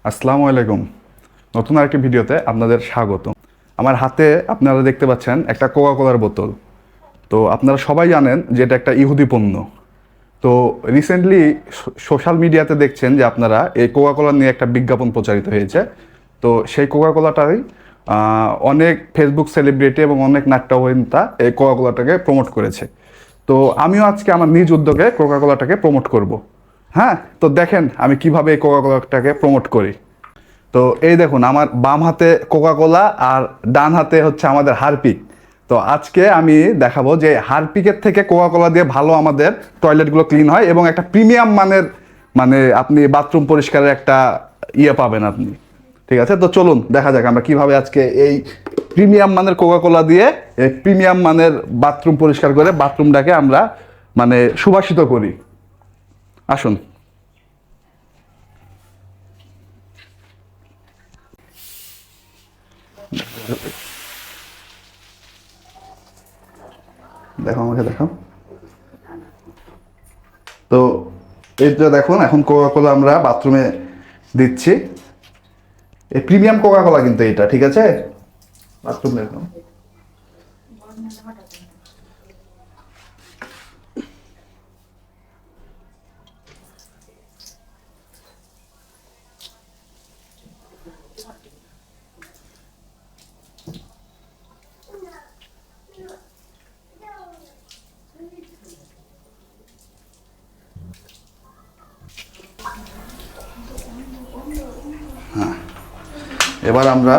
আসসালামু আলাইকুম। নতুন আরেকটি ভিডিওতে আপনাদের স্বাগত। আমার হাতে আপনারা দেখতে পাচ্ছেন একটা কোকা কোলার বোতল। তো আপনারা সবাই জানেন যে এটা একটা ইহুদি পণ্য। তো রিসেন্টলি সোশ্যাল মিডিয়াতে দেখছেন যে আপনারা এই কোকা কোলা নিয়ে একটা বিজ্ঞাপন প্রচারিত হয়েছে। তো সেই কোকা কোলাটাই অনেক ফেসবুক সেলিব্রিটি এবং অনেক নাট্য অভিনেতা এই কোকা কোলাটাকে প্রমোট করেছে। তো আমিও আজকে আমার নিজ উদ্যোগে কোকা কোলাটাকে প্রমোট করব। হ্যাঁ, তো দেখেন আমি কিভাবে এই কোকা কোলাটাকে প্রমোট করি। তো এই দেখুন, আমার বাম হাতে কোকা কোলা আর ডান হাতে হচ্ছে আমাদের হারপিক। তো আজকে আমি দেখাবো যে হারপিকের থেকে কোকা কোলা দিয়ে ভালো আমাদের টয়লেটগুলো ক্লিন হয় এবং একটা প্রিমিয়াম মানের, মানে আপনি বাথরুম পরিষ্কারের একটা পাবেন আপনি। ঠিক আছে, তো চলুন দেখা যাক আমরা কিভাবে আজকে এই প্রিমিয়াম মানের কোকা কোলা দিয়ে এই প্রিমিয়াম মানের বাথরুম পরিষ্কার করে বাথরুমটাকে আমরা সুবাসিত করি। আসুন। দেখো, আমাকে দেখো। তো এই যে দেখুন, এখন কোকা কোলা আমরা বাথরুমে দিচ্ছি। এই প্রিমিয়াম কোকা কোলা কিন্তু এটা, ঠিক আছে? বাথরুম দেখুন। হ্যাঁ, এবার আমরা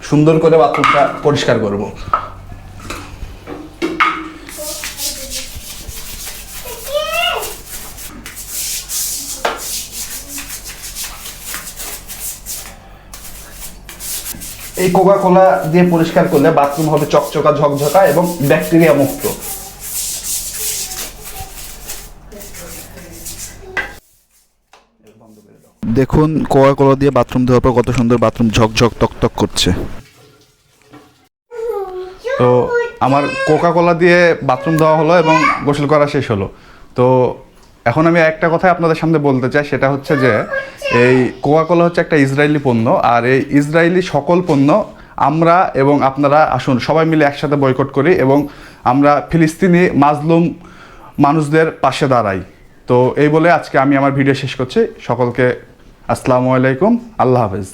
সুন্দর করে বাথরুমটা পরিষ্কার করব। এই কোকা কোলা দিয়ে পরিষ্কার করলে বাথরুম হবে চকচকা, ঝকঝকা এবং ব্যাকটেরিয়া মুক্ত। দেখুন কোকা কোলা দিয়ে বাথরুম ধোয়ার পর কত সুন্দর বাথরুম ঝকঝক তকতক করছে। তো আমার কোকা কোলা দিয়ে বাথরুম দেওয়া হলো এবং গোসল করা শেষ হলো। তো এখন আমি একটা কথাই আপনাদের সামনে বলতে চাই, সেটা হচ্ছে যে এই কোকা কোলা হচ্ছে একটা ইসরায়েলি পণ্য, আর এই ইসরায়েলি সকল পণ্য আমরা এবং আপনারা আসুন সবাই মিলে একসাথে বয়কট করি এবং আমরা ফিলিস্তিনি মাজলুম মানুষদের পাশে দাঁড়াই। তো এই বলে আজকে আমি আমার ভিডিও শেষ করছি। সকলকে আসসালামু আলাইকুম, আল্লাহ হাফেজ।